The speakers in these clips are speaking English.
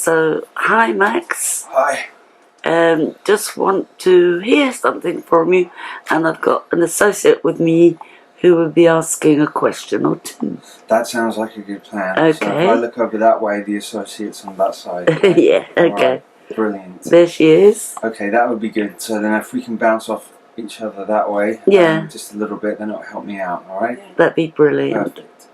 So, hi Max. Hi. Just want to hear something from you, and I've got an associate with me who will be asking a question or two. That sounds like a good plan. Okay. So if I look over that way, the associate's on that side. Right? Yeah, okay. Right. Brilliant. There she is. Okay, that would be good. So then if we can bounce off each other that way, Yeah. just a little bit, then it'll help me out, alright? Yeah. That'd be brilliant. Perfect.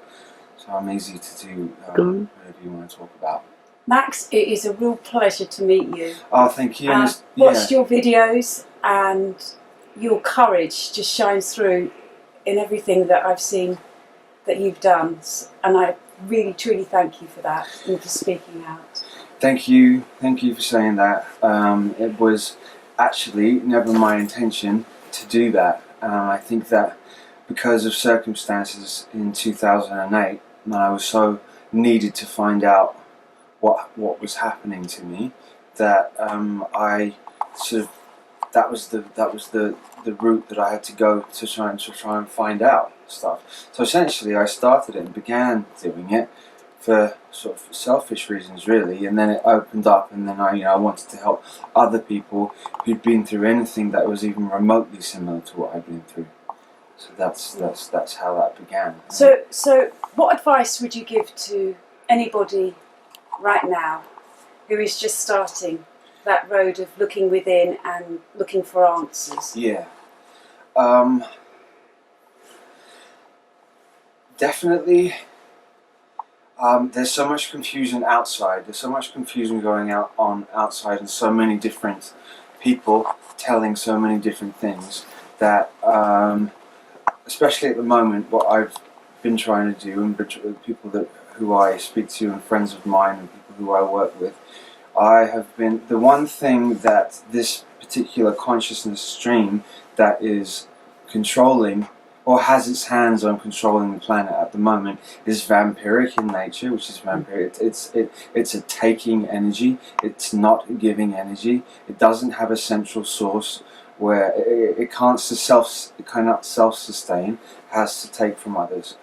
So I'm easy to do Go whatever you want to talk about. Max, it is a real pleasure to meet you. Oh, thank you. Watched your videos, and your courage just shines through in everything that I've seen that you've done, and I really truly thank you for that and for speaking out. Thank you for saying that. It was actually never my intention to do that. I think that because of circumstances in 2008, when I was so needed to find out what was happening to me, that I sort of that was the route that I had to go to try and find out stuff. So essentially, I started it and began doing it for sort of selfish reasons, really, and then it opened up, and then I wanted to help other people who'd been through anything that was even remotely similar to what I'd been through. So that's how that began. So what advice would you give to anybody right now who is just starting that road of looking within and looking for answers? Yeah. Definitely. There's so much confusion outside. There's so much confusion going on outside, and so many different people telling so many different things that, especially at the moment, what I've been trying to do, and people who I speak to, and friends of mine, and people who I work with, I have been the one thing that this particular consciousness stream that is controlling, or has its hands on controlling the planet at the moment, is vampiric in nature, which is vampiric. It's a taking energy. It's not giving energy. It doesn't have a central source where it cannot self-sustain. It has to take from others.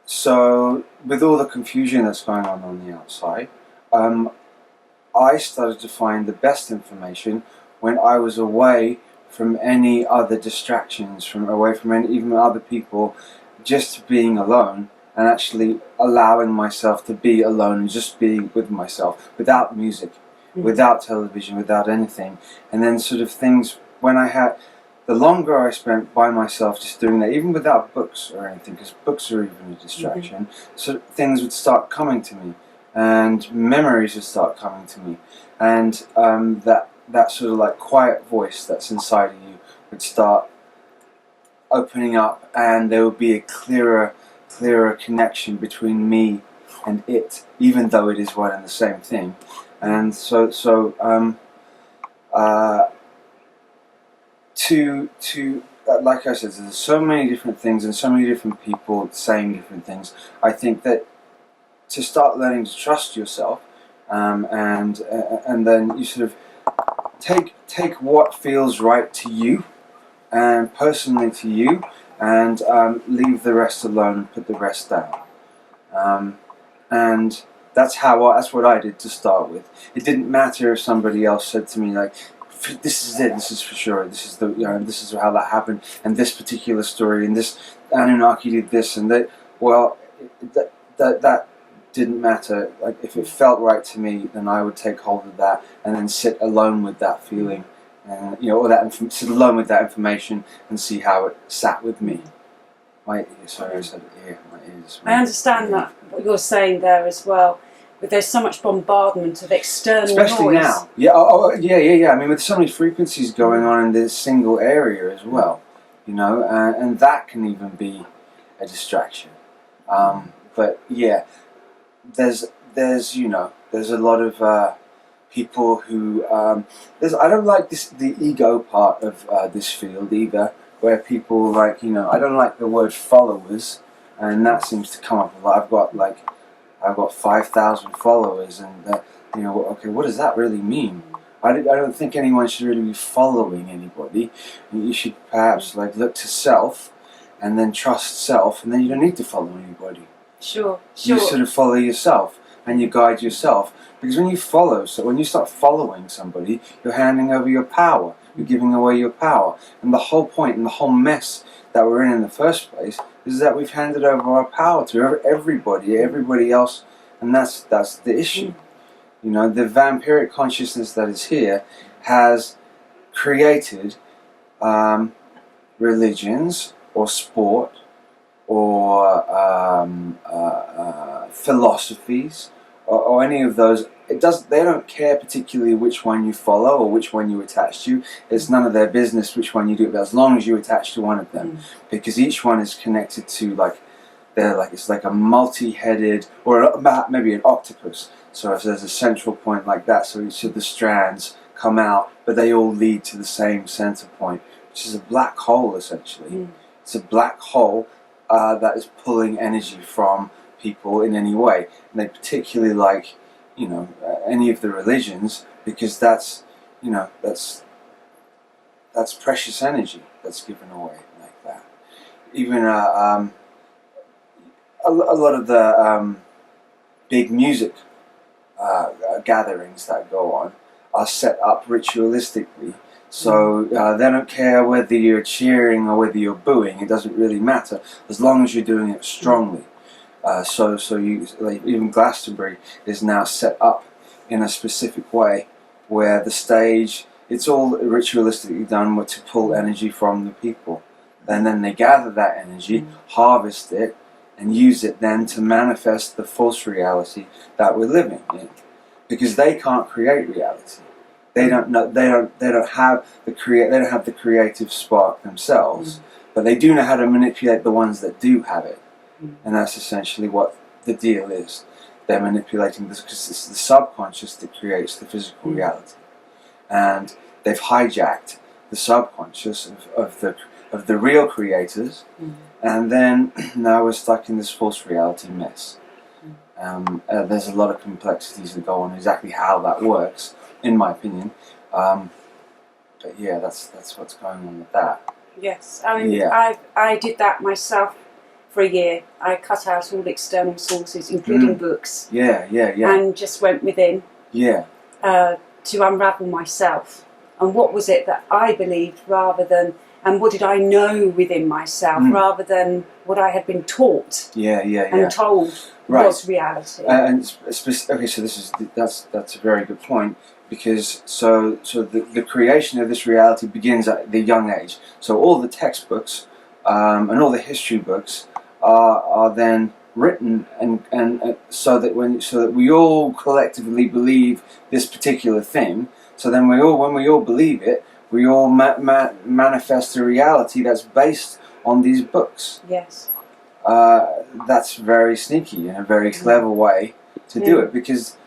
So with all the confusion that's going on the outside, I started to find the best information when I was away from any other distractions, away from even other people, just being alone and actually allowing myself to be alone and just be with myself, without music, without television, without anything. And then sort of things, the longer I spent by myself just doing that, even without books or anything, because books are even a distraction, so things would start coming to me, and memories would start coming to me, and that sort of like quiet voice that's inside of you would start opening up, and there would be a clearer connection between me and it, even though it is one and the same thing. And like I said, there's so many different things and so many different people saying different things. I think that to start learning to trust yourself, and then you sort of take what feels right to you and personally to you, and leave the rest alone and put the rest down. And that's what I did to start with. It didn't matter if somebody else said to me, like, this is it, this is for sure, this is this is how that happened, and this particular story, and this Anunnaki did this and that. Well, that didn't matter. Like, if it felt right to me, then I would take hold of that and then sit alone with that feeling, and sit alone with that information and see how it sat with me. My ears. I understand that what you're saying there as well. But there's so much bombardment of external especially noise. now. Yeah. I mean, with so many frequencies going on in this single area as well, and that can even be a distraction. But yeah, there's a lot of people who I don't like the ego part of this field either, where people I don't like the word followers, and that seems to come up a lot. I've got 5,000 followers, and okay, what does that really mean? I don't think anyone should really be following anybody. You should perhaps look to self, and then trust self, and then you don't need to follow anybody. Sure. You sort of follow yourself. and you guide yourself. Because when you when you start following somebody, you're handing over your power. You're giving away your power. And the whole point and the whole mess that we're in the first place is that we've handed over our power to everybody else, and that's the issue. You know, the vampiric consciousness that is here has created religions or sport or philosophies or any of those. They don't care particularly which one you follow or which one you attach to. It's none of their business which one you do, but as long as you attach to one of them, because each one is connected to it's like a multi-headed, or maybe an octopus. So if there's a central point like that, so each of the strands come out, but they all lead to the same center point, which is a black hole essentially. It's a black hole that is pulling energy from people in any way, and they particularly like, you know, any of the religions, because that's precious energy that's given away like that. Even a lot of the big music gatherings that go on are set up ritualistically. So they don't care whether you're cheering or whether you're booing. It doesn't really matter as long as you're doing it strongly. So you, like, even Glastonbury is now set up in a specific way where the stage, it's all ritualistically done to pull energy from the people. And then they gather that energy, harvest it, and use it then to manifest the false reality that we're living in. Because they can't create reality. They don't know. They don't have the creative spark themselves, but they do know how to manipulate the ones that do have it. And that's essentially what the deal is. They're manipulating this because it's the subconscious that creates the physical reality, and they've hijacked the subconscious of the real creators, and then now we're stuck in this false reality mess. There's a lot of complexities that go on exactly how that works, in my opinion. But yeah, that's what's going on with that. Yes, I mean, I did that myself. For a year, I cut out all external sources, including books. And just went within. To unravel myself. And what was it that I believed rather than, and what did I know within myself rather than what I had been taught and told was reality. Okay, so that's a very good point, because so the creation of this reality begins at the young age. So all the textbooks and all the history books are then written and so that we all collectively believe this particular thing. So then when we all believe it, we all manifest a reality that's based on these books. Yes. That's very sneaky and a very clever way to do it, because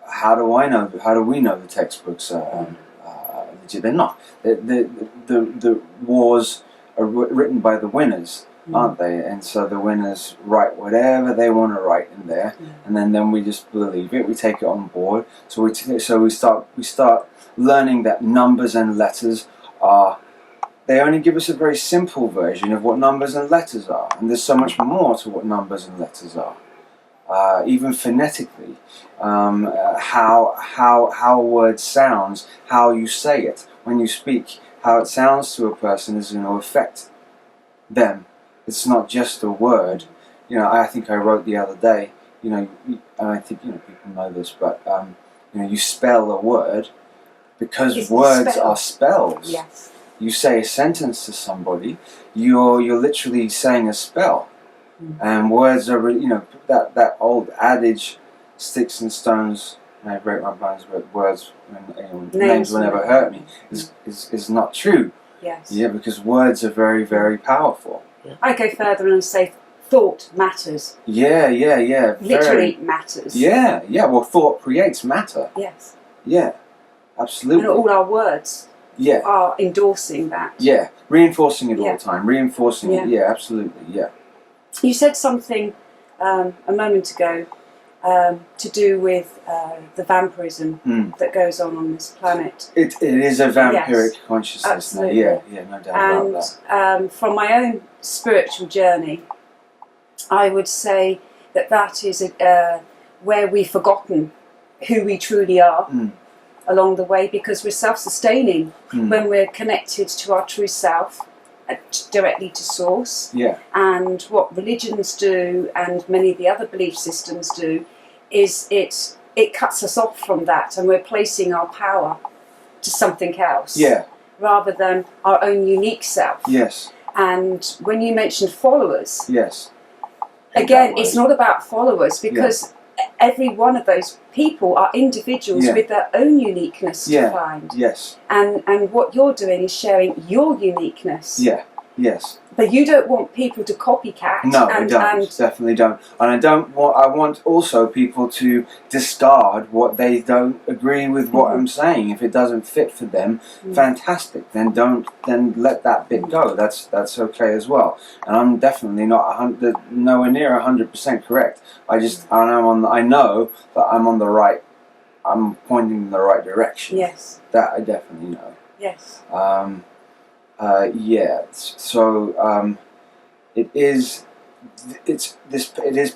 how do we know the textbooks are legit? They're not. The wars are written by the winners, aren't they? And so the winners write whatever they want to write in there, and then we just believe it. We take it on board. So we start learning that numbers and letters are. They only give us a very simple version of what numbers and letters are, and there's so much more to what numbers and letters are. Even phonetically, how a word sounds, how you say it when you speak, how it sounds to a person is going to affect them. It's not just a word. You know, I think I wrote the other day. You know, and I think people know this, but you spell a word because words are spells. Yes. You say a sentence to somebody, you're literally saying a spell. And words are, that old adage, sticks and stones may break my bones, but words, names will never hurt me, is not true. Yes. Yeah, because words are very, very powerful. I go further and say thought matters. Yeah. Literally matters. Yeah. Well, thought creates matter. Yes. Yeah, absolutely. And all our words are endorsing that. Yeah, reinforcing it all the time. Reinforcing it. Yeah, absolutely. Yeah. You said something a moment ago to do with the vampirism that goes on this planet. It is a vampiric consciousness. Absolutely. Yeah, no doubt about that. From my own spiritual journey, I would say that is where we've forgotten who we truly are along the way, because we're self-sustaining when we're connected to our true self, directly to source. Yeah. And what religions do, and many of the other belief systems do, is it cuts us off from that, and we're placing our power to something else. Yeah. Rather than our own unique self. Yes. And when you mentioned followers, Yes. again, it's not about followers, because every one of those people are individuals with their own uniqueness to find. Yes. And what you're doing is sharing your uniqueness. Yeah. Yes. But you don't want people to copycat. No, I don't. Definitely don't. And I want also people to discard what they don't agree with what I'm saying. If it doesn't fit for them, fantastic. Then let that bit go. That's okay as well. And I'm definitely nowhere near 100% correct. I know that I'm on the right. I'm pointing in the right direction. Yes. That I definitely know. Yes. So it is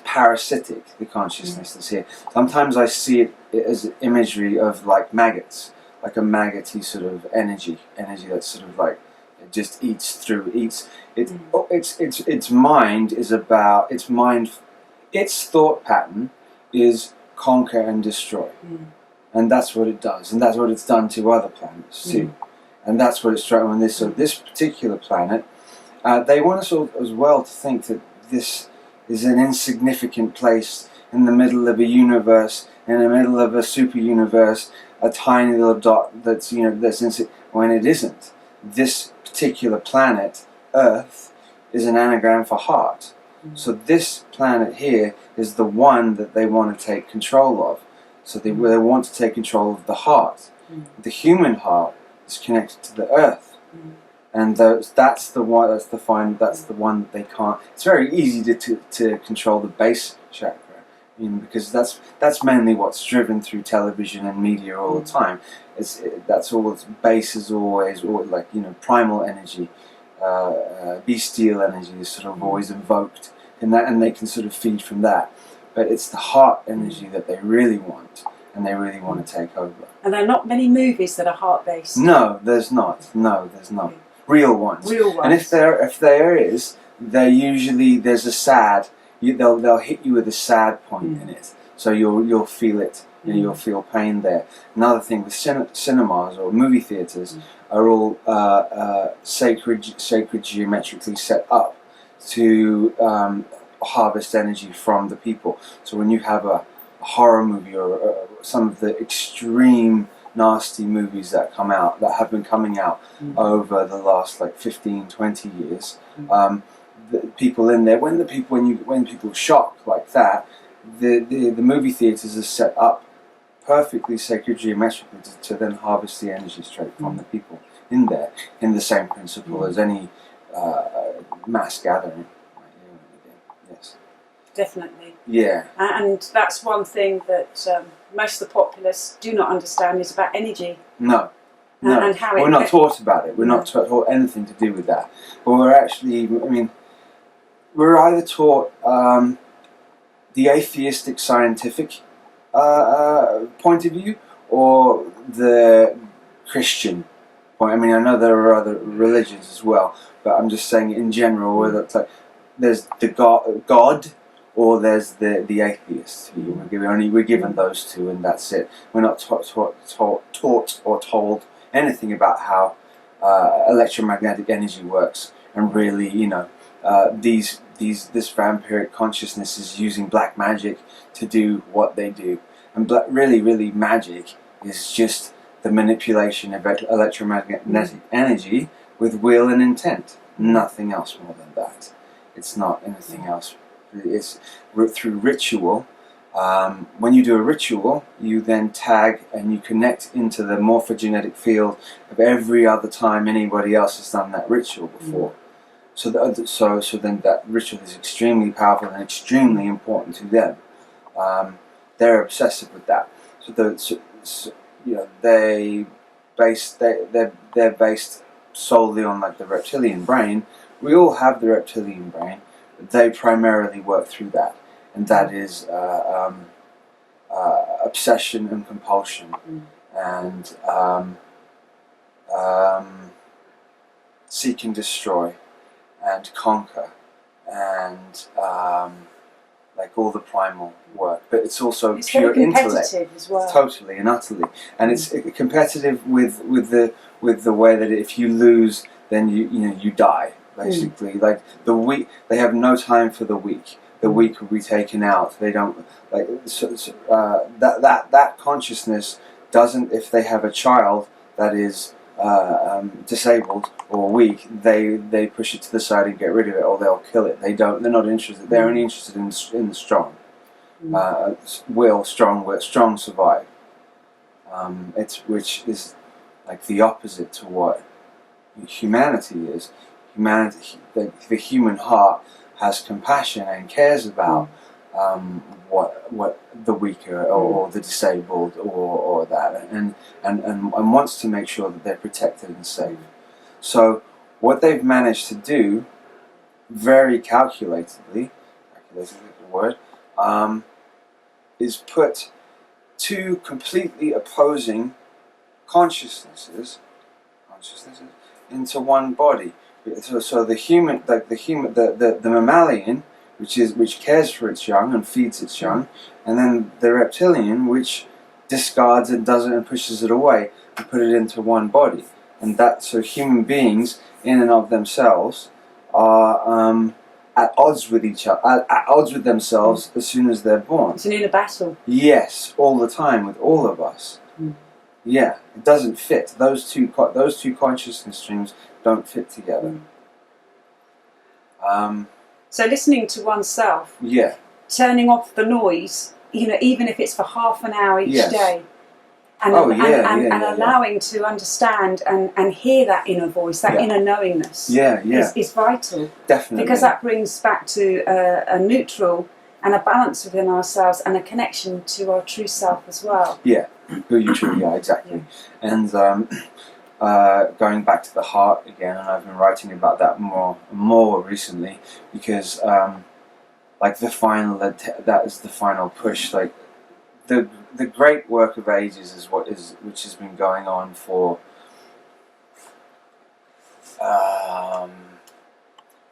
parasitic, the consciousness that's here. Sometimes I see it as imagery of like maggots, like a maggoty sort of energy that's sort of like it just eats. Its mind is about its thought pattern is conquer and destroy, and that's what it does, and that's what it's done to other planets too. And that's what it's trying on this. So this particular planet, they want us all as well to think that this is an insignificant place in the middle of a universe, in the middle of a super universe, a tiny little dot that's when it isn't. This particular planet, Earth, is an anagram for heart. So this planet here is the one that they want to take control of. So they want to take control of the heart, the human heart. Is connected to the earth, and that's the one that they can't. It's very easy to control the base chakra, because that's mainly what's driven through television and media all the time. That's all its base is always, or like primal energy, bestial energy is sort of always invoked, and they can sort of feed from that. But it's the heart energy that they really want. And they really want to take over. And there are not many movies that are heart-based. No, there's not. Real ones. And if there is, there's a sad. They'll hit you with a sad point in it, so you'll feel it. You'll feel pain there. Another thing with cinemas or movie theatres are all sacred geometrically set up to harvest energy from the people. So when you have a horror movie or some of the extreme nasty movies that have been coming out over the last like 15-20 years, the people in there, when people shock like that, the movie theatres are set up perfectly sacred geometrically to then harvest the energy straight from the people in there, in the same principle as any mass gathering. Yes. Definitely. Yeah. And that's one thing that most of the populace do not understand is about energy. No. And how we're not taught about it. We're not taught anything to do with that. But we're actually, we're either taught the atheistic scientific point of view or the Christian point. I know there are other religions as well, but I'm just saying in general, whether it's like there's the God or there's the atheist. We're given those two, and that's it. We're not taught or told anything about how electromagnetic energy works, and really, this vampiric consciousness is using black magic to do what they do, and really magic is just the manipulation of electromagnetic energy with will and intent. Nothing else more than that. It's not anything else. It's through ritual. When you do a ritual, you then tag and you connect into the morphogenetic field of every other time anybody else has done that ritual before. So then that ritual is extremely powerful and extremely important to them. They're obsessive with that. They're based solely on like the reptilian brain. We all have the reptilian brain. They primarily work through that, and that is obsession and compulsion, and seek and destroy, and conquer, and like all the primal work. But it's also pure very intellect, competitive as well. totally and utterly, and it's competitive with the way that if you lose, then you die. Basically, like the weak, they have no time for the weak. The weak will be taken out. They don't like that consciousness doesn't. If they have a child that is disabled or weak, they push it to the side and get rid of it, or they'll kill it. They don't. They're not interested. They're only interested in the strong. Strong survive. Which is like the opposite to what humanity is. Humanity, the human heart has compassion and cares about what the weaker or the disabled or that, and wants to make sure that they're protected and safe. So what they've managed to do, very calculatedly, the word, is put two completely opposing consciousnesses into one body. So the human, like the mammalian, which cares for its young and feeds its young, and then the reptilian, which discards and doesn't and pushes it away, and put it into one body. And so human beings, in and of themselves, are at odds with each other, at odds with themselves as soon as they're born. It's an inner battle. Yes, all the time with all of us. Yeah, it doesn't fit. Those two consciousness streams don't fit together. So listening to oneself, turning off the noise, even if it's for half an hour each day, and allowing to understand and hear that inner voice, that inner knowingness, is vital. Definitely, because that brings back to a neutral and a balance within ourselves and a connection to our true self as well. Yeah, who you truly are, exactly. And going back to the heart again, and I've been writing about that more recently, because like the final, that is the final push. Like the great work of ages is which has been going on for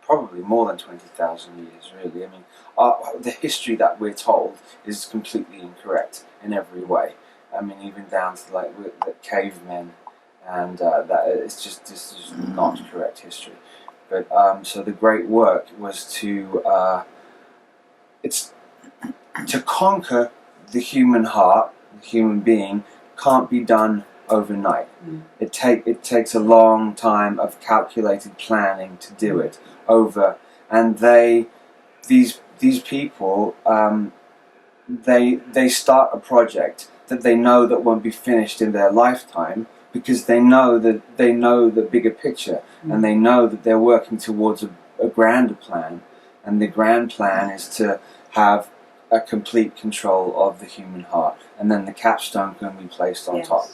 probably more than 20,000 years, really. I mean, the history that we're told is completely incorrect in every way. I mean, even down to like the cavemen, and that it's just not correct history. But so the great work was to conquer the human heart, the human being, can't be done overnight. It takes a long time of calculated planning to do it over, and these people they start a project that they know that won't be finished in their lifetime, because they know the bigger picture, and they know that they're working towards a grander plan, and the grand plan is to have a complete control of the human heart, and then the capstone can be placed on top.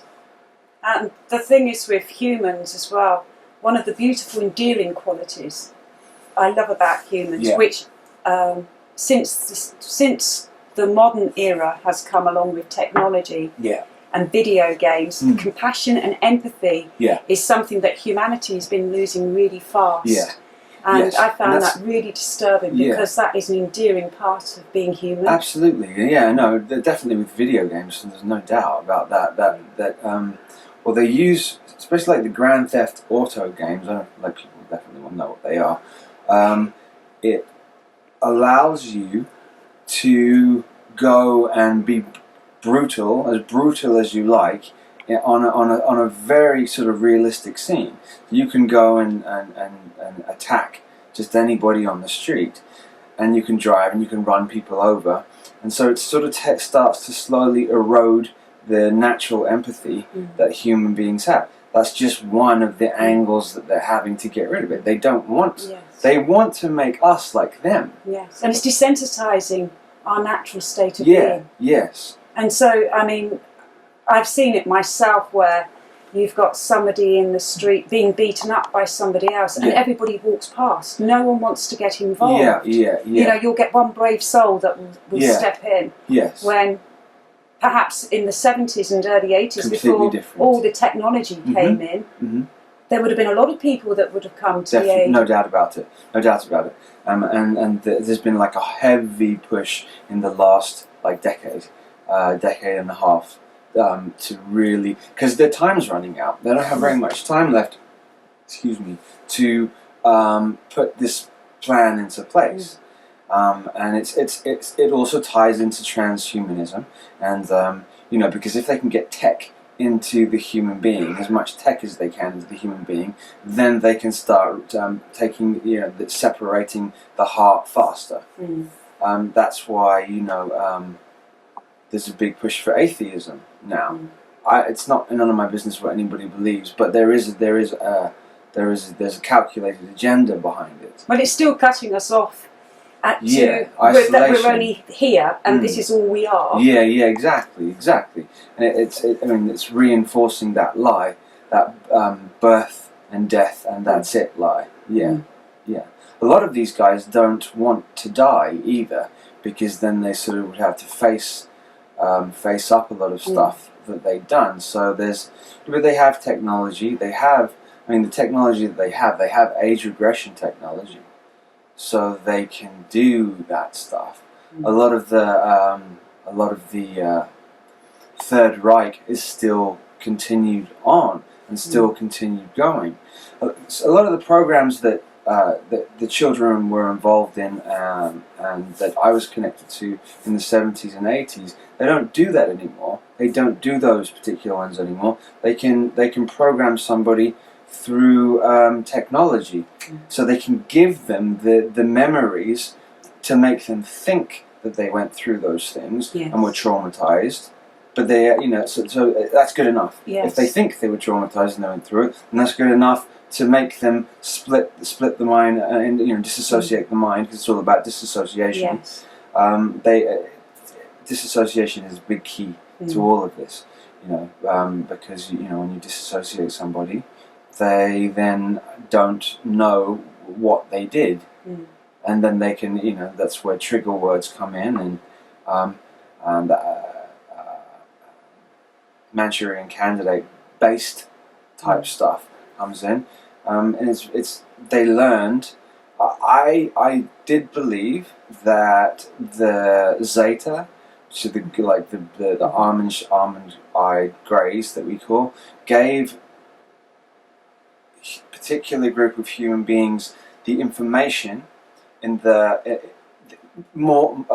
And the thing is with humans as well, one of the beautiful endearing qualities I love about humans, which since the modern era has come along with technology and video games, compassion and empathy is something that humanity has been losing really fast. And I found that really disturbing, because that is an endearing part of being human. Absolutely, no, definitely with video games, there's no doubt about that. Well, they use, especially like the Grand Theft Auto games, I don't like people definitely will know what they are. It allows you to go and be brutal as you like, on a very sort of realistic scene. You can go and attack just anybody on the street, and you can drive and you can run people over, and so it sort of starts to slowly erode the natural empathy that human beings have. That's just one of the angles that they're having to get rid of it. They don't want. They want to make us like them. Yes, and it's desensitizing our natural state of being. Yes. And so, I mean, I've seen it myself where you've got somebody in the street being beaten up by somebody else, and everybody walks past. No one wants to get involved. You know, you'll get one brave soul that will step in. Yes. When perhaps in the 70s and early 80s, Completely before different. all the technology came in, there would have been a lot of people that would have come to the aid. No doubt about it. No doubt about it. There's been like a heavy push in the last decade and a half to really, because their time's running out. They don't have very much time left. Excuse me, to put this plan into place. And it also ties into transhumanism, and because if they can get tech into the human being, as much tech as they can into the human being, then they can start separating the heart faster. That's why there's a big push for atheism now. It's not none of my business what anybody believes, but there's a calculated agenda behind it. But it's still cutting us off that we're only here and this is all we are. Yeah, exactly. And it's reinforcing that lie, that birth and death and that's it lie. Yeah. A lot of these guys don't want to die either, because then they sort of would have to face up a lot of stuff that they've done. So they have technology. The technology that they have age regression technology, so they can do that stuff. A lot of the Third Reich is still continued on and still continued going. A lot of the programs that the children were involved in and that I was connected to in the 70s and 80s, they don't do that anymore. They don't do those particular ones anymore. They can program somebody through technology, so they can give them the memories to make them think that they went through those things and were traumatized. But they, so that's good enough. Yes. If they think they were traumatized and they went through it, then that's good enough to make them split the mind and disassociate the mind, because it's all about disassociation. Yes. Disassociation is a big key to all of this. Because when you disassociate somebody, they then don't know what they did, and then they can, that's where trigger words come in, and Manchurian Candidate based type stuff comes in, and it's they learned. I did believe that the Zeta, which is the almond-eyed greys that we call, gave particular group of human beings the information in the more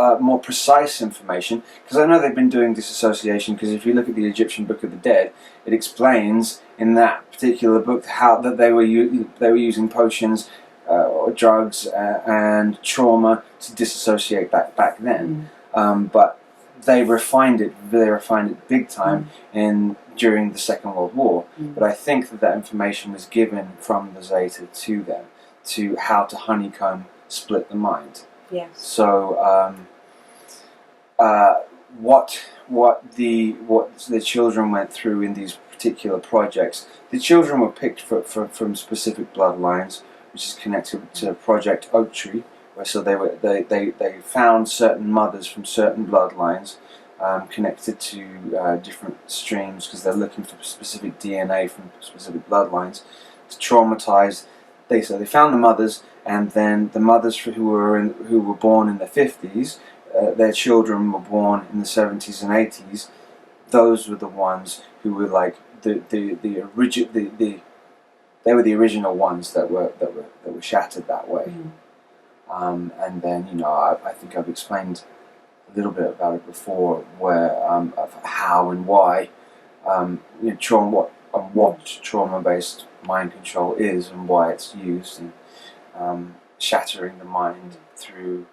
precise information, because I know they've been doing disassociation, because if you look at the Egyptian Book of the Dead, it explains in that particular book how that they were using potions or drugs and trauma to disassociate back then. But they refined it big time during the Second World War. But I think that information was given from the Zeta to them, to how to honeycomb split the mind. Yes. So what the children went through in these particular projects, the children were picked from specific bloodlines, which is connected to Project Oak Tree. So they found certain mothers from certain bloodlines connected to different streams, because they're looking for specific DNA from specific bloodlines to traumatize. They found the mothers, and then the mothers who were born in the 50s, their children were born in the 70s and 80s. Those were the ones who were like they were the original ones that were shattered that way. And then I think I've explained a little bit about it before, where of how and why what trauma-based mind control is and why it's used, and shattering the mind through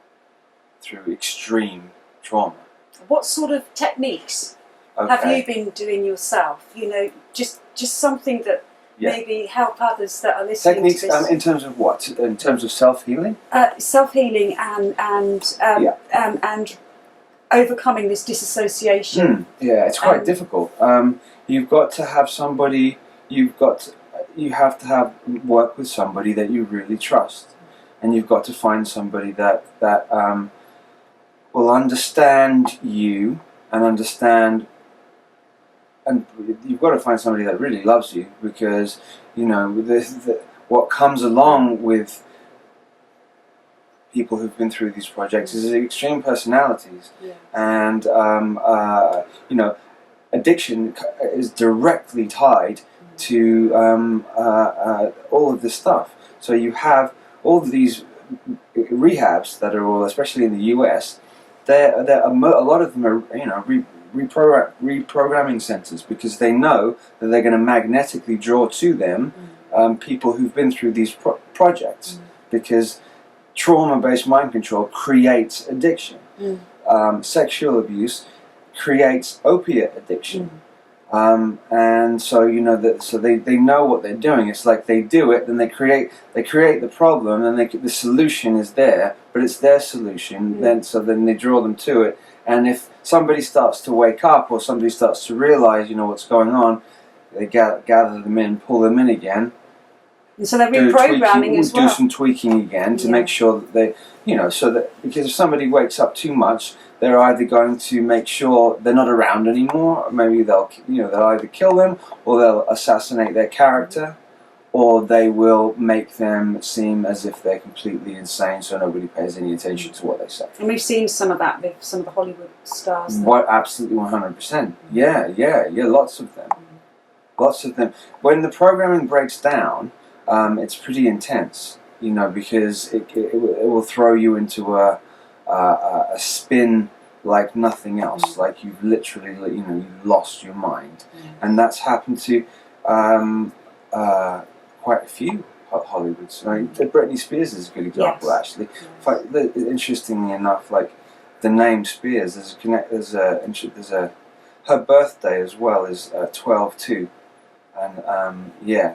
extreme trauma. What sort of techniques have you been doing yourself? Just something that maybe help others that are listening Techniques, to this. in terms of what? In terms of self-healing? Self-healing and overcoming this dissociation. Yeah, it's quite difficult. You've got to have somebody. You have to work with somebody that you really trust, and you've got to find somebody that will understand you and understand. And you've got to find somebody that really loves you, because what comes along with people who've been through these projects is extreme personalities, and addiction is directly tied to all of this stuff. So you have all of these rehabs that are all, especially in the US, a lot of them are reprogramming centers, because they know that they're going to magnetically draw to them people who've been through these projects, because trauma-based mind control creates addiction. Sexual abuse creates opiate addiction. And so they know what they're doing. It's like they do it, then they create the problem, and the solution is there, but it's their solution. Then they draw them to it. And if somebody starts to wake up, or somebody starts to realize what's going on, they gather them in, pull them in again. And so they're reprogramming as well. Do some tweaking again to make sure that they, because if somebody wakes up too much, they're either going to make sure they're not around anymore, or maybe they'll either kill them, or they'll assassinate their character, or they will make them seem as if they're completely insane, so nobody pays any attention to what they say. And we've seen some of that with some of the Hollywood stars. What, absolutely 100%. Yeah, lots of them. Lots of them. When the programming breaks down, it's pretty intense, because it will throw you into a spin like nothing else, like you've literally, you lost your mind. And that's happened to quite a few Hollywoods. I mean, Britney Spears is a good example, actually. Interestingly enough, like the name Spears, her birthday as well is 12/2. And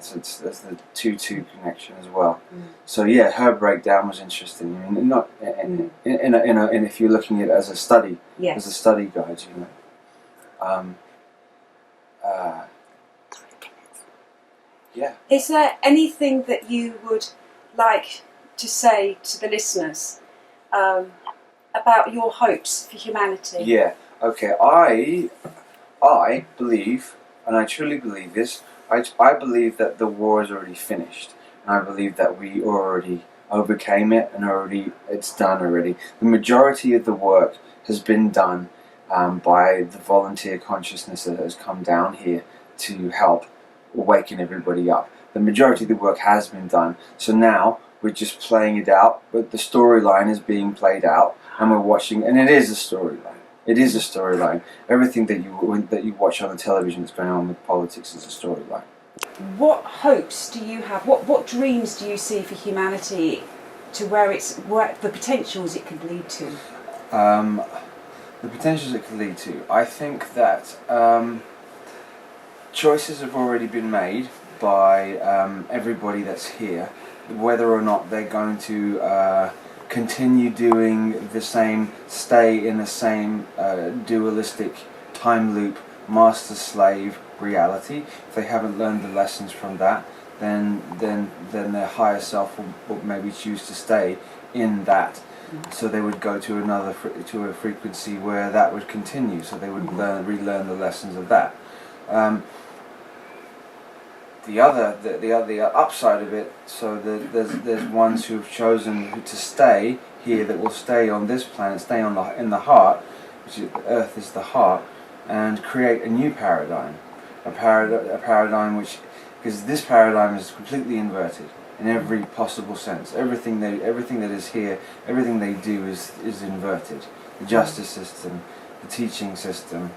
so there's the 2-2 connection as well. So her breakdown was interesting. I mean, not in if you're looking at it as a study, as a study guide, Is there anything that you would like to say to the listeners about your hopes for humanity? Yeah. Okay. I believe, and I truly believe this, I believe that the war is already finished. And I believe that we already overcame it, and it's done already. The majority of the work has been done by the volunteer consciousness that has come down here to help waking everybody up. The majority of the work has been done. So now we're just playing it out, but the storyline is being played out, and we're watching, and it is a storyline. It is a storyline. Everything that you watch on the television that's going on with politics is a storyline. What hopes do you have? What dreams do you see for humanity, to where the potentials it could lead to? The potentials it could lead to. I think that choices have already been made by everybody that's here, whether or not they're going to continue doing the same, stay in the same dualistic time loop, master-slave reality. If they haven't learned the lessons from that, then their higher self will maybe choose to stay in that. So they would go to a frequency where that would continue. So they would relearn the lessons of that. The other upside of it, so there's ones who have chosen to stay here, that will stay on this planet, stay in the heart, which is, Earth is the heart, and create a new paradigm, a paradigm which, because this paradigm is completely inverted in every possible sense. Everything that is here, everything they do is inverted. The justice system, the teaching system,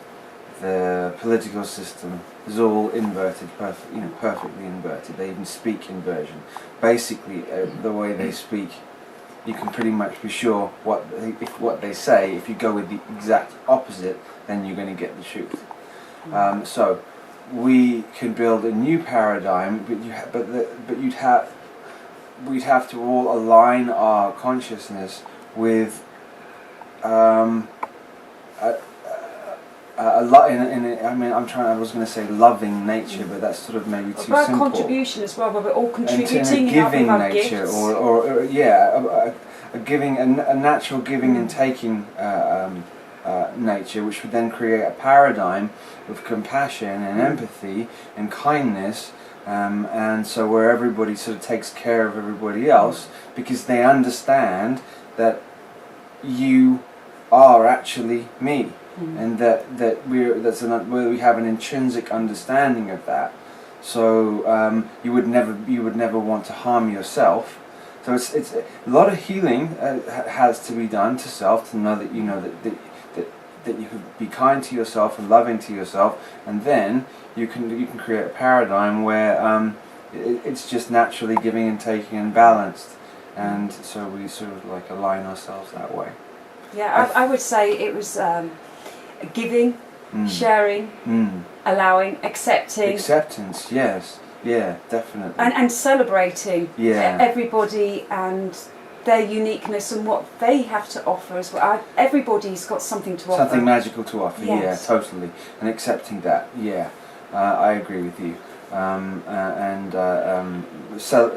the political system is all inverted, perfectly inverted. They even speak inversion. Basically, the way they speak, you can pretty much be sure what they say. If you go with the exact opposite, then you're going to get the truth. So we can build a new paradigm, but we'd have to all align our consciousness with a lot. I was going to say loving nature, but that's sort of maybe too about simple. Contribution as well, where we're all contributing And a giving our nature, gifts. a giving, a natural giving and taking nature, which would then create a paradigm of compassion and empathy and kindness, and so where everybody sort of takes care of everybody else because they understand that you are actually me, and that we have an intrinsic understanding of that. So you would never want to harm yourself. So it's a lot of healing has to be done to self, to know that that you can be kind to yourself and loving to yourself, and then you can create a paradigm where it's just naturally giving and taking and balanced, and so we sort of like align ourselves that way. Yeah, I would say it was giving, sharing, allowing, accepting. Acceptance, yes. Yeah, definitely. And celebrating everybody and their uniqueness and what they have to offer as well. Everybody's got something to offer. Something magical to offer, yes. Yeah, totally. And accepting that, I agree with you.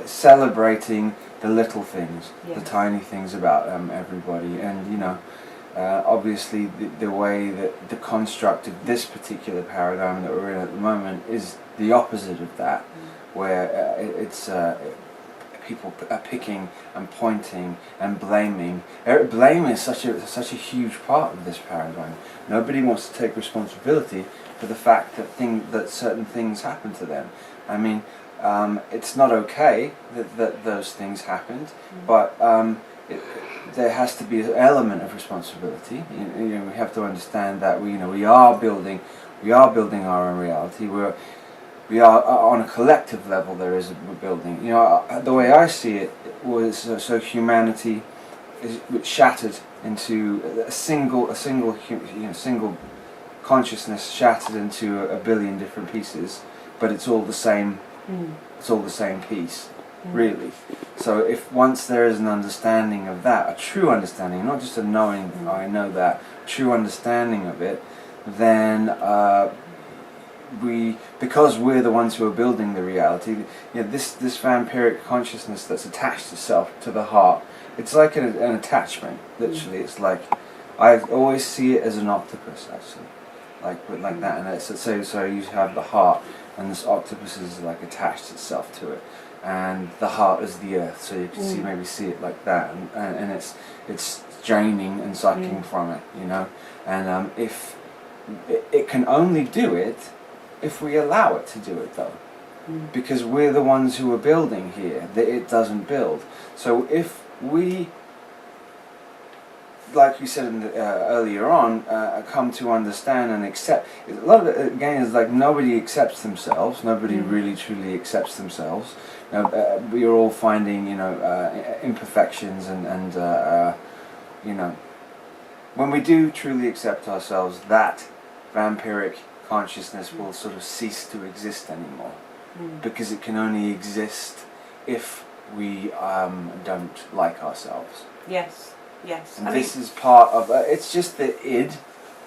Celebrating the little things, the tiny things about everybody, and obviously the way that the construct of this particular paradigm that we're in at the moment is the opposite of that, where it's people are picking and pointing and blaming. Blame is such a huge part of this paradigm. Nobody wants to take responsibility for the fact that certain things happen to them. I mean, it's not okay that those things happened, but there has to be an element of responsibility. We have to understand that we are building our own reality. We are on a collective level. We're building. The way I see it was so humanity is shattered into a single consciousness, shattered into a billion different pieces, but it's all the same. It's all the same piece, really. So if once there is an understanding of that, a true understanding, not just a knowing, I know that, true understanding of it, then because we're the ones who are building the reality, this vampiric consciousness that's attached itself to the heart, it's like an attachment, literally. It's like, I always see it as an octopus, actually, like that, and so you have the heart, and this octopus is like attached itself to it, and the heart is the earth, so you can see it like that, and it's draining and sucking from it, and if it can only do it if we allow it to do it, though, because we're the ones who are building here, that it doesn't build. So if we, like you said earlier on, come to understand and accept, a lot of it again is like nobody accepts themselves, nobody really truly accepts themselves. We are all finding imperfections and when we do truly accept ourselves, that vampiric consciousness will sort of cease to exist anymore, because it can only exist if we don't like ourselves. Yes. And this is part of it's just the id,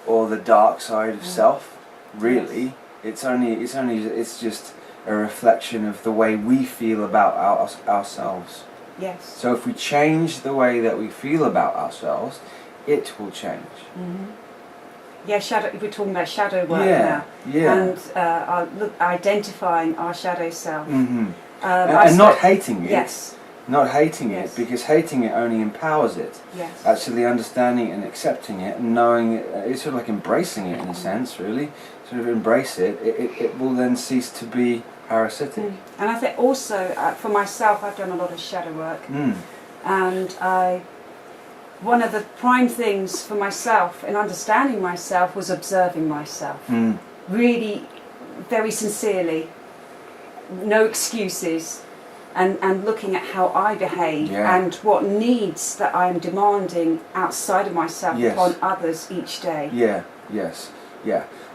or the dark side of self, really. Yes. It's just a reflection of the way we feel about ourselves. Yes. So if we change the way that we feel about ourselves, it will change. Yeah, we're talking about shadow work now. Yeah. And identifying our shadow self. And not hating it. Yes. Not hating it, because hating it only empowers it. Yes. Actually understanding and accepting it and knowing it, it's sort of like embracing it in a sense, really. Sort of embrace it, it will then cease to be parasitic. And I think also, for myself, I've done a lot of shadow work. And one of the prime things for myself in understanding myself was observing myself. Really, very sincerely, no excuses. And looking at how I behave and what needs that I'm demanding outside of myself upon others each day.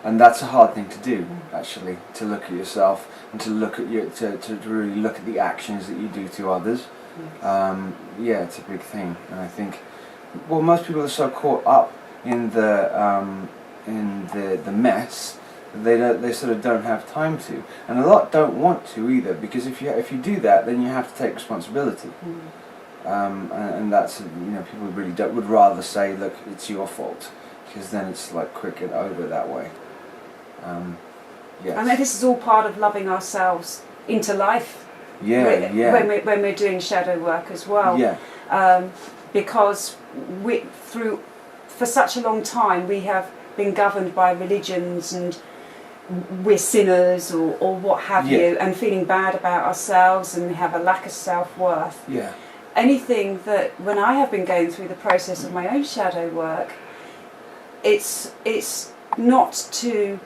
And that's a hard thing to do, actually, to look at yourself and to look at to really look at the actions that you do to others. It's a big thing, and I think most people are so caught up in the mess. They sort of don't have time to, and a lot don't want to either, because if you do that, then you have to take responsibility, and that's people really would rather say, look, it's your fault, because then it's like quick and over that way. Yes. I know this is all part of loving ourselves into life. When we're doing shadow work as well. Yeah. Because for such a long time we have been governed by religions and we're sinners or what have you, and feeling bad about ourselves, and we have a lack of self-worth. Yeah. Anything that, when I have been going through the process of my own shadow work, it's not to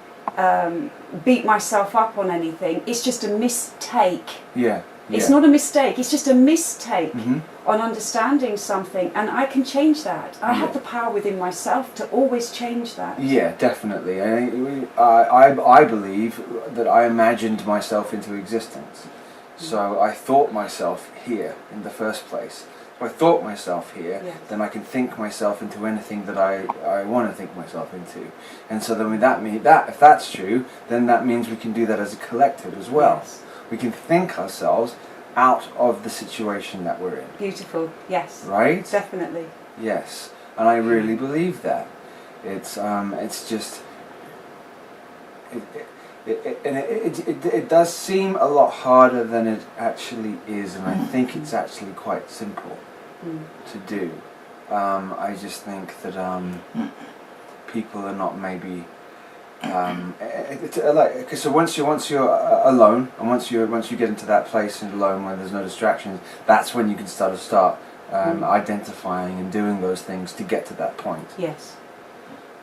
beat myself up on anything. It's just a mistake. Yeah. It's not a mistake. It's just a mistake Mm-hmm. on understanding something, and I can change that. I have the power within myself to always change that. Yeah, definitely. I believe that I imagined myself into existence. So I thought myself here in the first place. If I thought myself here, then I can think myself into anything that I want to think myself into. And so then if that's true, then that means we can do that as a collective as well. Yes. We can think ourselves out of the situation that we're in. Beautiful. Yes. Right? Definitely. Yes. And I really believe that. It's just... It does seem a lot harder than it actually is, and I think it's actually quite simple to do. I just think that people are not maybe so once you're alone, and once you get into that place and alone where there's no distractions, that's when you can start identifying and doing those things to get to that point. Yes.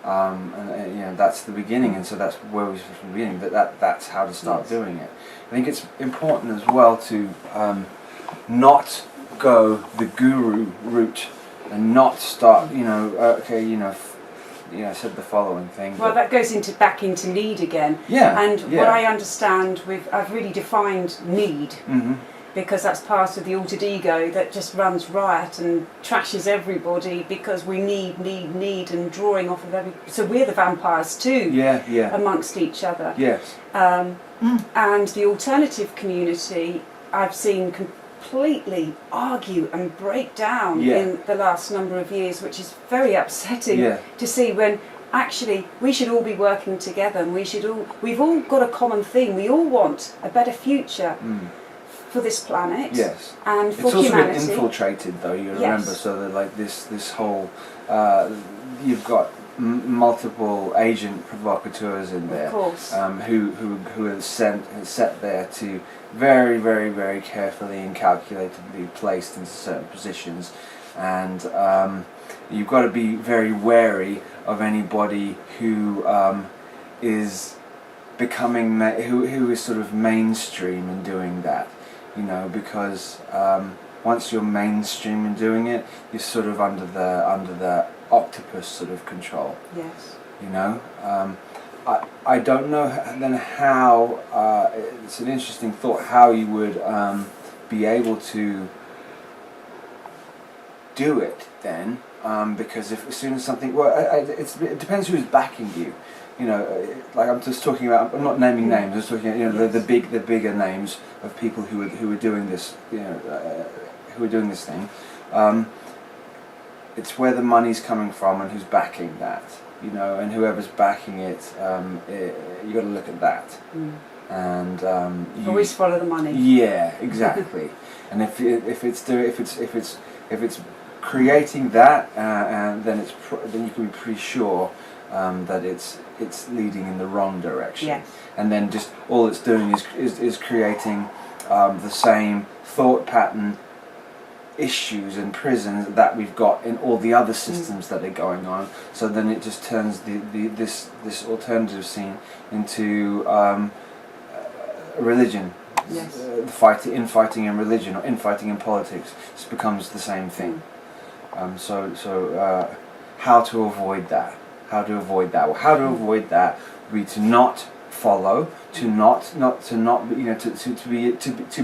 And that's the beginning, and so that's where we start from the beginning. That's how to start doing it. I think it's important as well to not go the guru route and not start. I said the following thing. Well, that goes back into need again. Yeah. And what I understand, I've really defined need. Mm-hmm. Because that's part of the altered ego that just runs riot and trashes everybody because we need and drawing off of so we're the vampires too. Amongst each other. Yes. And the alternative community I've seen completely argue and break down in the last number of years, which is very upsetting to see, when actually we should all be working together, and we've all got a common thing. We all want a better future. For this planet, and for humanity. It's also been infiltrated, though. You remember, so that like this whole, you've got multiple agent provocateurs in there, of course, who are set there to very, very, very carefully and calculatedly placed into certain positions, and you've got to be very wary of anybody who is becoming who is sort of mainstream in doing that. Because once you're mainstream in doing it, you're sort of under the octopus sort of control. Yes. I don't know then how. It's an interesting thought how you would be able to do it then, because as soon as something, it depends who's backing you. Like I'm just talking about. I'm not naming names. I'm just talking about the bigger names of people who are doing this. Who are doing this thing. It's where the money's coming from and who's backing that. And whoever's backing it, you got to look at that. And you always follow the money. Yeah, exactly. And if it's creating that, and then you can be pretty sure that it's leading in the wrong direction. Yes. And then just all it's doing is creating the same thought pattern issues and prisons that we've got in all the other systems that are going on. So then it just turns this alternative scene into religion. Yes. Infighting in religion or infighting in politics just becomes the same thing. So how to avoid that? How to avoid that would be to not follow, to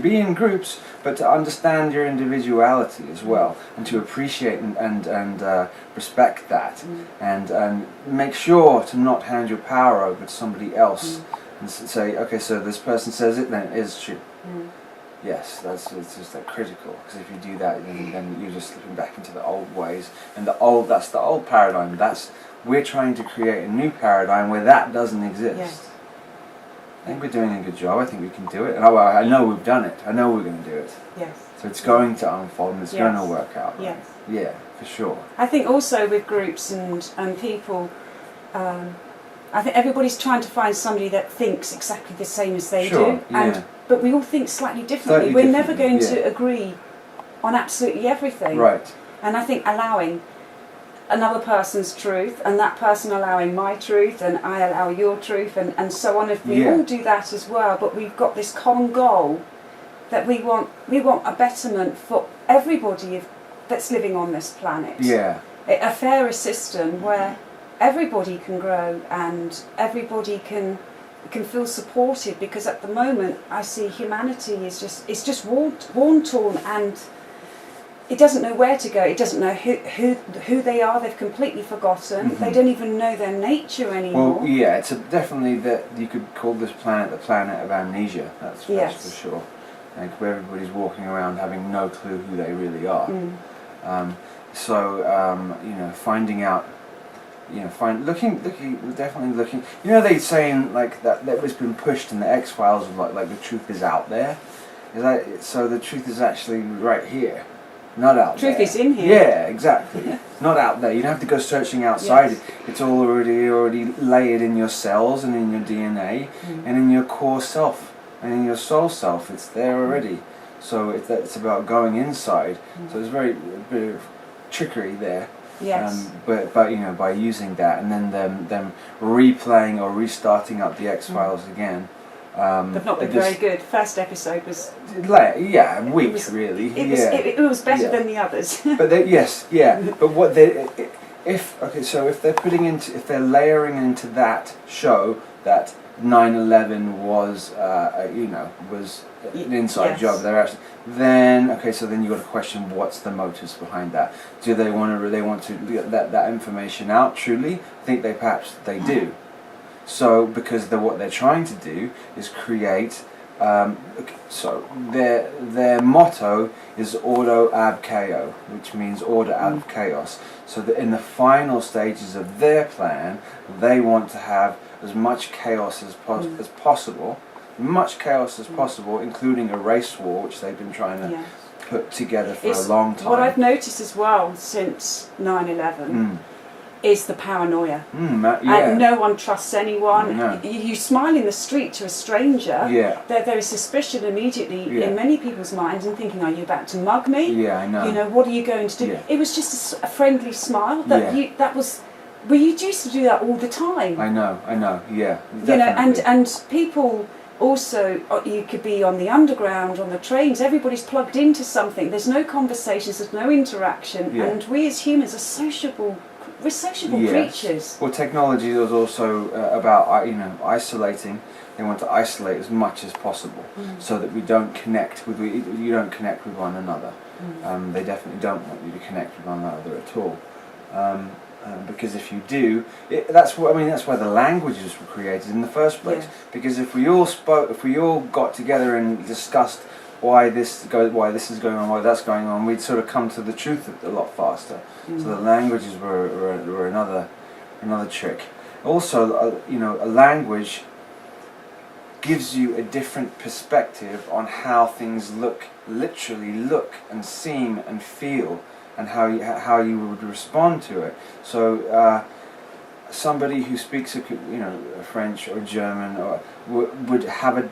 be in groups, but to understand your individuality as well, and to appreciate and respect that, and make sure to not hand your power over to somebody else and say, okay, so this person says it, then it is true. Yes, it's just like critical, because if you do that, then you're just slipping back into the old ways, and that's the old paradigm. We're trying to create a new paradigm where that doesn't exist. Yes. I think we're doing a good job. I think we can do it, and I know we've done it. I know we're going to do it. Yes. So it's going to unfold, and it's going to work out. Right? Yes. Yeah, for sure. I think also with groups and people, I think everybody's trying to find somebody that thinks exactly the same as they do, but we all think slightly differently. We're never going to agree on absolutely everything. Right. And I think allowing another person's truth, and that person allowing my truth, and I allow your truth, and so on. If we all do that as well, but we've got this common goal that we want a betterment for everybody that's living on this planet. Yeah. A fairer system where everybody can grow and everybody can feel supported, because at the moment I see humanity is just worn torn, and it doesn't know where to go. It doesn't know who they are. They've completely forgotten. They don't even know their nature anymore. Well, yeah, it's definitely that you could call this planet the planet of amnesia. That's for sure. Like, where everybody's walking around having no clue who they really are. Finding out. Definitely looking. You know, they saying like that was been pushed in the X-Files, like the truth is out there. So the truth is actually right here. Not out there. Truth is in here. Yeah, exactly. Not out there. You don't have to go searching outside. Yes. It's all already layered in your cells and in your DNA and in your core self and in your soul self. It's there already. So it's about going inside. So there's a bit of trickery there. Yes. But by using that and then them replaying or restarting up the X-Files again. They've not been very good. First episode was weak, really. It was better than the others. But But what if they're layering into that show that 9/11 was an inside job. They're actually then you got to question what's the motives behind that. Do they want to get that information out? Truly, I think perhaps they do. So because what they're trying to do is create. So their motto is ordo ab chaos, which means order out of chaos. So that in the final stages of their plan, they want to have as much chaos as possible, including a race war, which they've been trying to put together for a long time. What I've noticed as well since 9/11 is the paranoia. And no one trusts anyone. No. You smile in the street to a stranger, there is suspicion immediately in many people's minds, and thinking, are you about to mug me? Yeah, I know. You know, what are you going to do? It was just a friendly smile. We used to do that all the time. I know, yeah. Definitely. You know, and people also, you could be on the underground, on the trains, everybody's plugged into something. There's no conversations, there's no interaction, and we as humans are we're sociable creatures. Well, technology is also about isolating. They want to isolate as much as possible, so that you don't connect with one another. They definitely don't want you to connect with one another at all, because if you do, that's why the languages were created in the first place. Because if we all got together and discussed why this is going on, why that's going on, we'd sort of come to the truth a lot faster. So the languages were another trick. Also, a language gives you a different perspective on how things literally look and seem and feel, and how you would respond to it. So somebody who speaks French or German would have a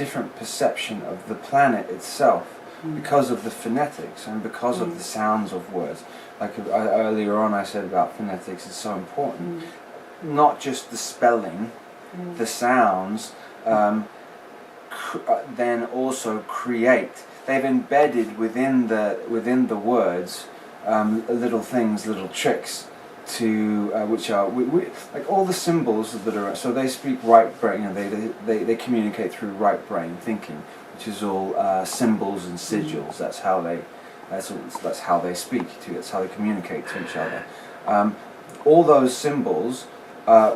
different perception of the planet itself, because of the phonetics and because of the sounds of words. Like earlier on I said about phonetics, it's so important. Not just the spelling, the sounds, then also create. They've embedded within the words little things, little tricks, to which are like all the symbols that are. So they speak right brain. They communicate through right brain thinking, which is all symbols and sigils. That's how they speak to. That's how they communicate to each other. All those symbols,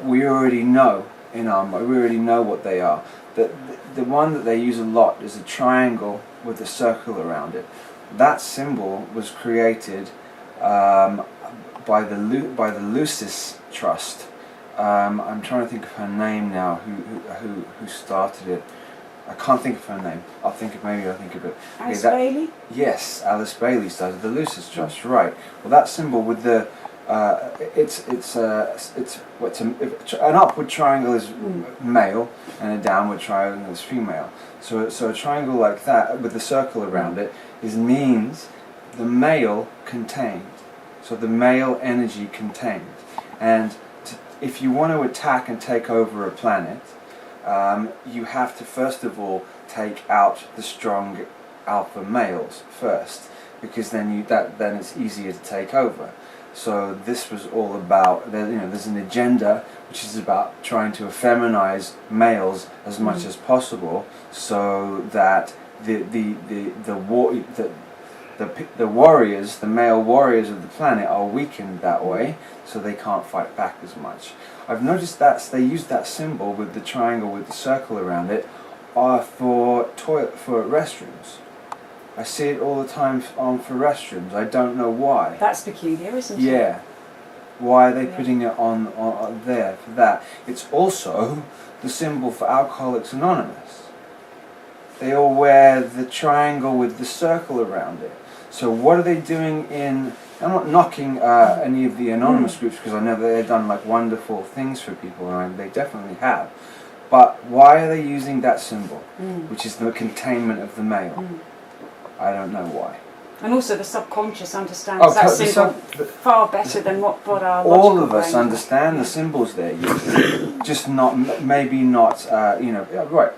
we already know We already know what they are. The one that they use a lot is a triangle with a circle around it. That symbol was created by the Lucis Trust. I'm trying to think of her name now. Who started it? I can't think of her name. I'll think of it. Alice Bailey? Yes, Alice Bailey started the Lucis Trust. Right. Well, that symbol with the an upward triangle is male and a downward triangle is female. So a triangle like that with a circle around it means the male contained. So the male energy contained. And if you want to attack and take over a planet, you have to first of all take out the strong alpha males first, because then it's easier to take over. So this was all about, there's an agenda which is about trying to effeminize males as much as possible, so that the warriors, the male warriors of the planet, are weakened that way, so they can't fight back as much. I've noticed that they use that symbol with the triangle with the circle around it for restrooms. I see it all the time for restrooms. I don't know why. That's peculiar, isn't it? Yeah. Why are they putting it on there for that? It's also the symbol for Alcoholics Anonymous. They all wear the triangle with the circle around it. So what are they doing in... I'm not knocking any of the anonymous groups, because I know that they've done like wonderful things for people, and they definitely have. But why are they using that symbol, which is the containment of the male? I don't know why. And also the subconscious understands that symbol far better than what our logical all of us brain understand the symbols they're using, just not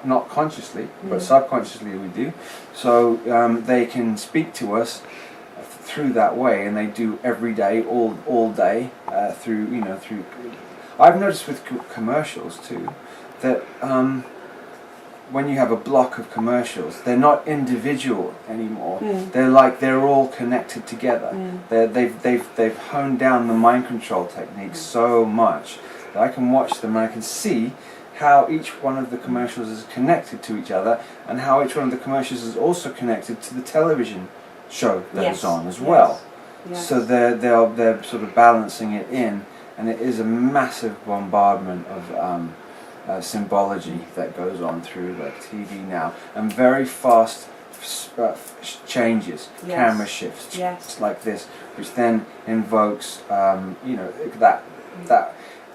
not consciously, but subconsciously we do. So they can speak to us through that way, and they do every day, all day, through. I've noticed with commercials too that when you have a block of commercials, they're not individual anymore. They're all connected together. They've honed down the mind control techniques so much that I can watch them and I can see how each one of the commercials is connected to each other, and how each one of the commercials is also connected to the television show that is on as well. Yes. So they're sort of balancing it in, and it is a massive bombardment of symbology that goes on through like TV now, and very fast changes, camera shifts, like this, which then invokes that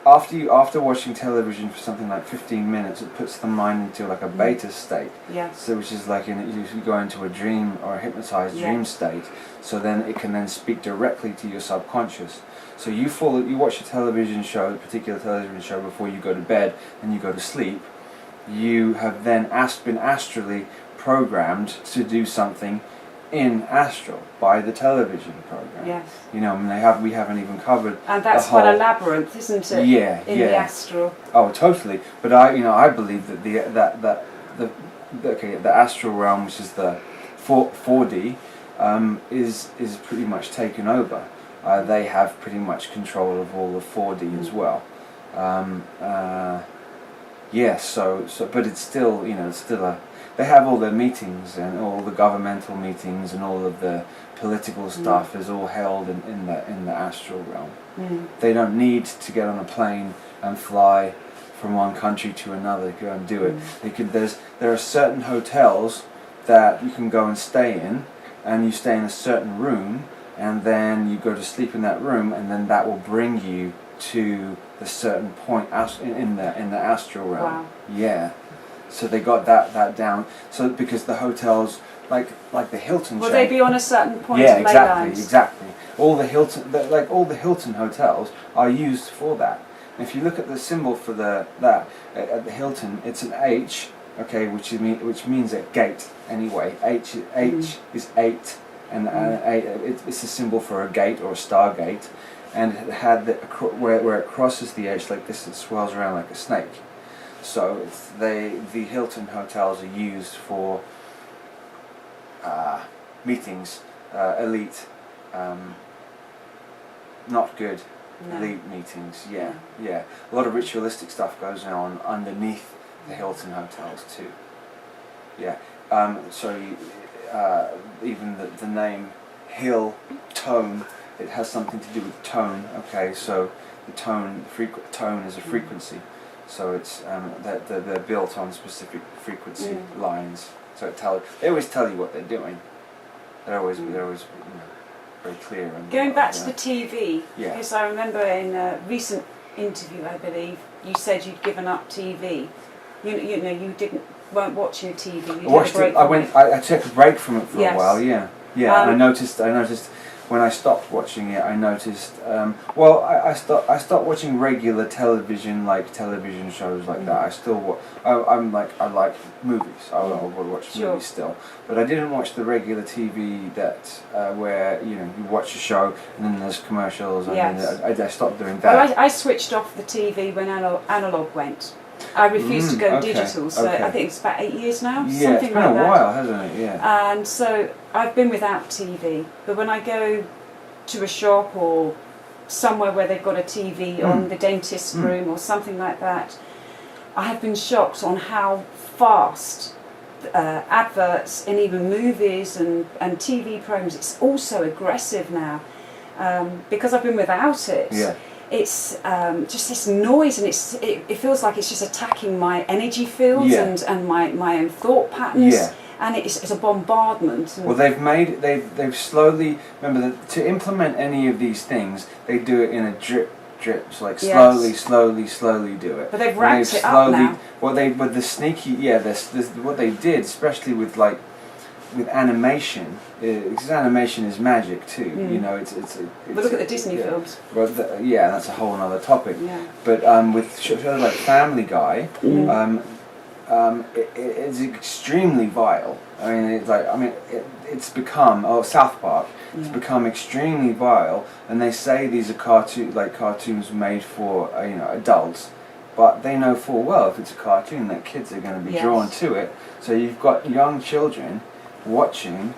after watching television for something like 15 minutes, it puts the mind into like a beta state. So which is like you go into a dream or a hypnotized dream state. So then it can then speak directly to your subconscious. So you watch a television show, a particular television show, before you go to bed and you go to sleep. You have then been astrally programmed to do something in astral by the television program. Yes. We haven't even covered. And that's quite a labyrinth, isn't it? In the astral. Oh, totally. But I believe that the astral realm, which is the 4D, is pretty much taken over. They have pretty much control of all of 4D as well. But it's still, they have all their meetings, and all the governmental meetings and all of the political stuff is all held in the astral realm. They don't need to get on a plane and fly from one country to another to go and do it. There are certain hotels that you can go and stay in, and you stay in a certain room, and then you go to sleep in that room, and then that will bring you to the certain point in the astral realm. Wow. Yeah. So they got that down. So because the hotels, like the Hilton, will they be on a certain point of ley lines? Exactly. All the Hilton hotels are used for that. And if you look at the symbol for that at the Hilton, it's an H, okay, which means a gate. Anyway, H is 8, and it's a symbol for a gate or a stargate, and it had where it crosses the H like this, it swirls around like a snake. So the Hilton hotels are used for meetings, elite, not good No. elite meetings. Yeah. A lot of ritualistic stuff goes on underneath the Hilton hotels too. Yeah. Even the name Hill Tone, it has something to do with tone. Okay, so the tone is a frequency, so it's that they're built on specific frequency lines. So they always tell you what they're doing. They're always very clear. And going back to the TV, yeah. because I remember in a recent interview, I believe, you said you'd given up TV. You weren't watching TV. I took a break from it for Yes. a while. Yeah. And I noticed when I stopped watching it. I noticed. I stopped watching regular television, like television shows like that. I still. I like movies. I would watch movies still, but I didn't watch the regular TV that where you watch a show and then there's commercials. And then I stopped doing that. Well, I switched off the TV when analog went. I refused to go digital, so I think it's about 8 years now. Yeah, something it's been like a that. while, hasn't it? Yeah. And so I've been without TV, but when I go to a shop or somewhere where they've got a TV on the dentist's room or something like that, I have been shocked on how fast adverts in even movies and TV programs, it's also aggressive now, because I've been without it. Yeah. It's just this noise, and it feels like it's just attacking my energy fields and my own thought patterns. Yeah. And it's a bombardment. Well, they've slowly, remember that to implement any of these things, they do it in a drips, like slowly do it. But they've ramped it up now. But the sneaky, what they did, especially with animation, because animation is magic too. It's but look at the Disney films. Well, that's a whole other topic. Yeah. But with shows like Family Guy, it's extremely vile. It's become South Park. It's become extremely vile, and they say these are cartoons made for adults, but they know full well if it's a cartoon that kids are going to be drawn to it. So you've got young children watching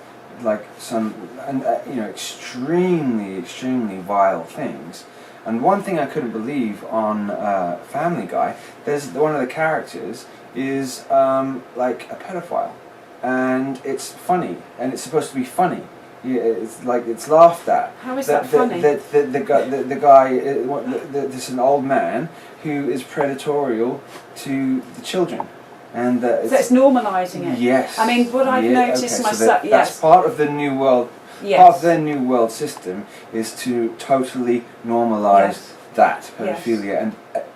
extremely vile things. And one thing I couldn't believe on Family Guy, there's one of the characters is like a pedophile, and it's funny, and it's supposed to be funny. Yeah, it's laughed at. How is that funny? The guy, this an old man who is predatorial to the children, and so it's normalising it. Yes. I mean, what I've noticed myself. So that's part of the new world. Yes. Part of their new world system is to totally normalise that pedophilia,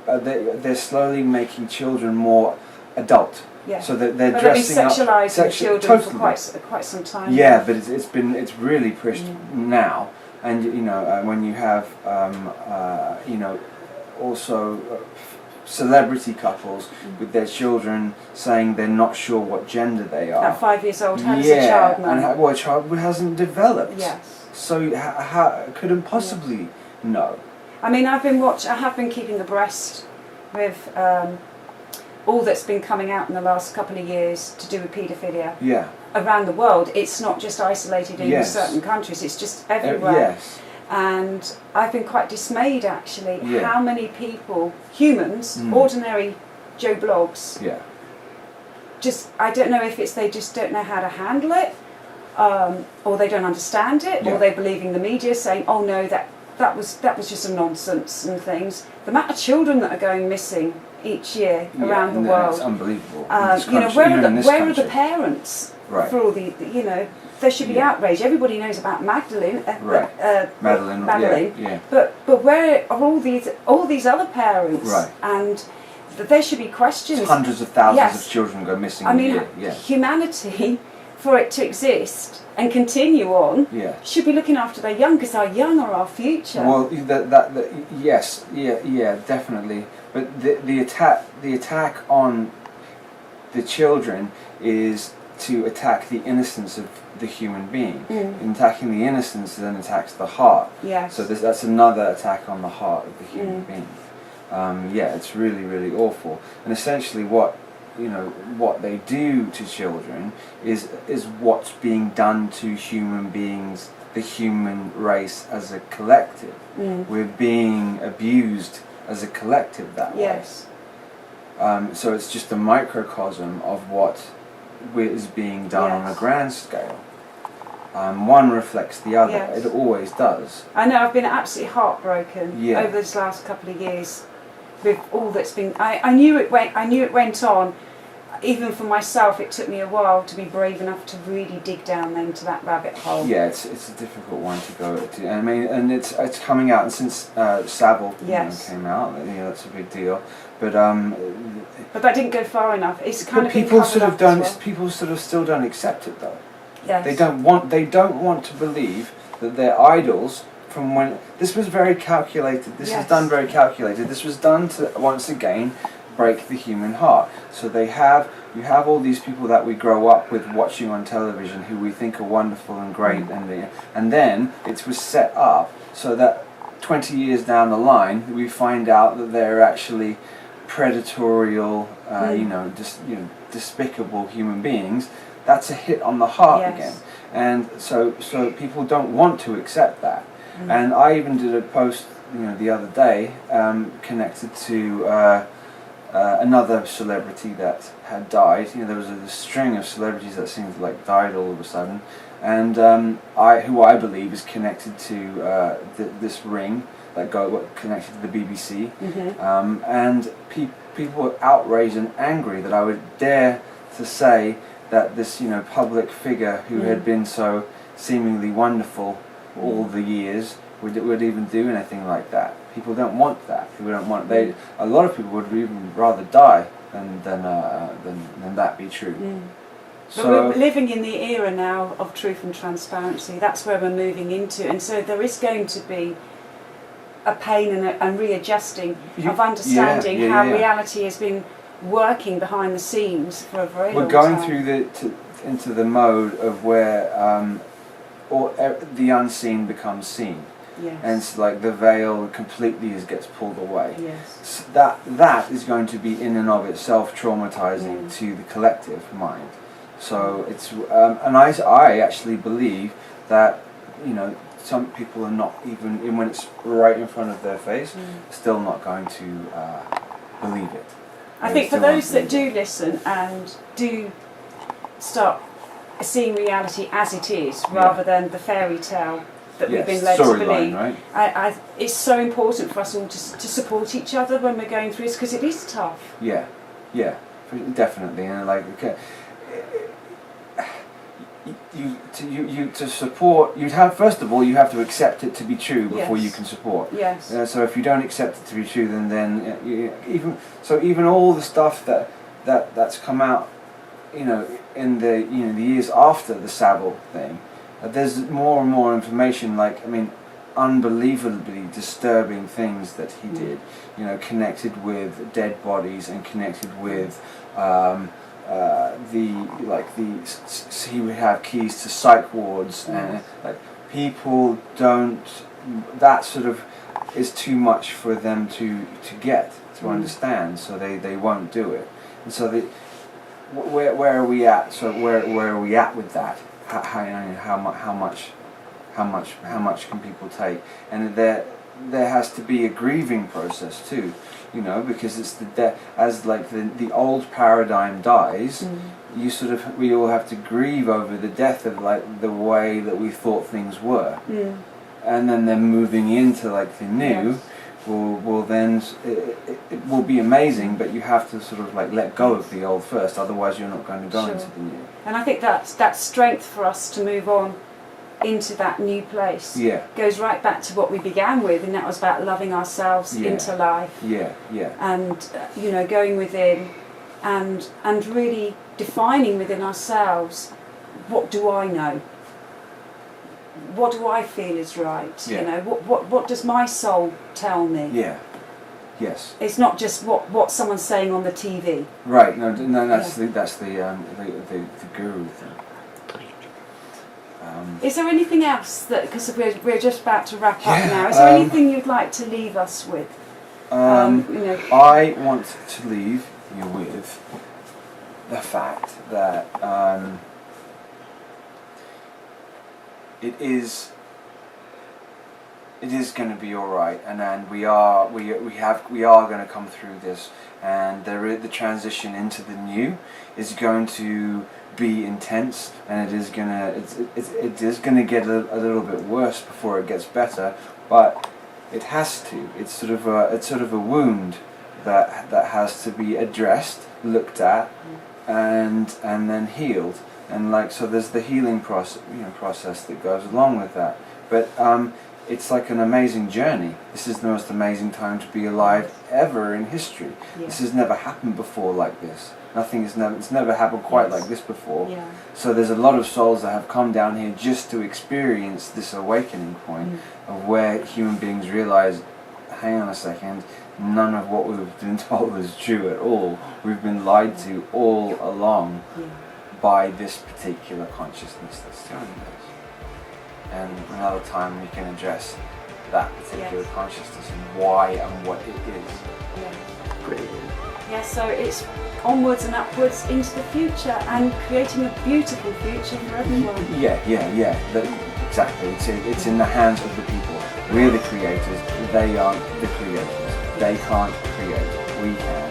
and they're slowly making children more adult. Yeah. So that they're but dressing they've been sexualising up children totally. for quite some time. Yeah, but it's really pushed now, and when you have also celebrity couples with their children saying they're not sure what gender they are. At 5 years old, how does a child know? And a child who hasn't developed. Yes. So how couldn't possibly know? I mean, I have been keeping abreast with all that's been coming out in the last couple of years to do with paedophilia. Yeah. Around the world, it's not just isolated in certain countries; it's just everywhere. Yes. And I've been quite dismayed, actually, how many people, humans, ordinary Joe Blogs, I don't know if they just don't know how to handle it, or they don't understand it, or they're believing the media saying, oh no, that was just a nonsense and things. The amount of children that are going missing each year around the world. It's unbelievable. Where are the parents for all the, there should be outrage. Everybody knows about Magdalene. Madeline. But where are all these other parents? Right. And there should be questions. Hundreds of thousands of children go missing a year. Humanity, for it to exist and continue on, should be looking after their young, because our young are our future. Well, definitely. But the attack on the children is to attack the innocence of the human being. In attacking the innocence then attacks the heart. Yes. So that's another attack on the heart of the human being. It's really, really awful. And essentially what they do to children is what's being done to human beings the human race as a collective. We're being abused as a collective that way. Yes. So it's just a microcosm of what is being done on a grand scale. One reflects the other. Yes. It always does. I know, I've been absolutely heartbroken Yeah. over this last couple of years with all that's been. I knew it went on. Even for myself, it took me a while to be brave enough to really dig down into that rabbit hole. Yeah, it's a difficult one to go to. I mean, and it's coming out, and since Savile came out, that's a big deal. But that didn't go far enough. It's kind of people been sort of covered don't. up as well. People sort of still don't accept it though. Yes. They don't want to believe that their idols from when this was very calculated. This is done very calculated. This was done to once again break the human heart. So you have all these people that we grow up with watching on television who we think are wonderful and great, and then it was set up so that 20 years down the line we find out that they're actually predatorial, despicable human beings. That's a hit on the heart again, and so people don't want to accept that. And I even did a post the other day connected to another celebrity that had died. There was a string of celebrities that seemed to died all of a sudden, and who I believe is connected to this ring that connected to the BBC, and people were outraged and angry that I would dare to say that this public figure who had been so seemingly wonderful all the years would even do anything like that. People don't want that. People don't want. A lot of people would even rather die than that be true. But we're living in the era now of truth and transparency. That's where we're moving into, and so there is going to be a pain and readjusting of understanding how reality has been working behind the scenes for a very long time. We're going through into the mode of where the unseen becomes seen. Yes. And it's like the veil completely gets pulled away. Yes. So that is going to be in and of itself traumatizing to the collective mind. So it's and I actually believe that some people are not even when it's right in front of their face, still not going to believe it. I think for those that do listen and do start seeing reality as it is, rather than the fairy tale that we've been led to believe, right? it's so important for us all to support each other when we're going through this, because it is tough. Yeah, definitely, and to support, first of all you have to accept it to be true before you can support. Yes. So if you don't accept it to be true, then even all the stuff that's come out, in the the years after the Savile thing, there's more and more information. Unbelievably disturbing things that he did. Connected with dead bodies and connected with. He would have keys to psych wards, and people don't. That sort of is too much for them to understand, so they won't do it. And so where are we at? So where are we at with that? How much can people take? And there has to be a grieving process too. Because it's as the old paradigm dies, we all have to grieve over the death of the way that we thought things were, and then moving into the new will then it will be amazing, but you have to sort of let go of the old first, otherwise you're not going to go into the new. And I think that strength for us to move on into that new place goes right back to what we began with, and that was about loving ourselves into life. And going within and really defining within ourselves, what do I know? What do I feel is right? What does my soul tell me? Yes. It's not just what someone's saying on the TV. Right. No. That's the guru thing. Is there anything else because we're just about to wrap up now? Is there anything you'd like to leave us with? I want to leave you with the fact that it is it is going to be all right, and then we are going to come through this, and the transition into the new is going to be intense, and it is gonna get a little bit worse before it gets better, but it has to. It's sort of a wound that has to be addressed, looked at, and then healed, and so there's the healing process that goes along with that. But it's like an amazing journey. This is the most amazing time to be alive ever in history. Yeah. This has never happened before like this. It's never happened quite like this before. Yeah. So there's a lot of souls that have come down here just to experience this awakening point of where human beings realize, hang on a second, none of what we've been told is true at all. We've been lied to all along by this particular consciousness that's doing this. And another time we can address that particular consciousness and why and what it is. Yeah. Brilliant. Yeah, so it's onwards and upwards into the future and creating a beautiful future for everyone. Yeah. Exactly. It's in the hands of the people. We're the creators. They aren't the creators. They can't create. We can.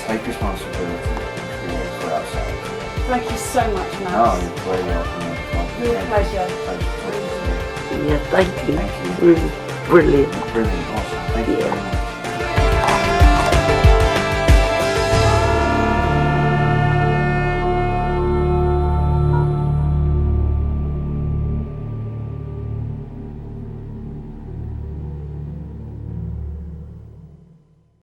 Take responsibility and create for ourselves. Thank you so much, Max. Oh, you're very welcome. Real pleasure. Pleasure. Yeah, thank you. Thank you. Really brilliant. Brilliant. Awesome. Thank you very much.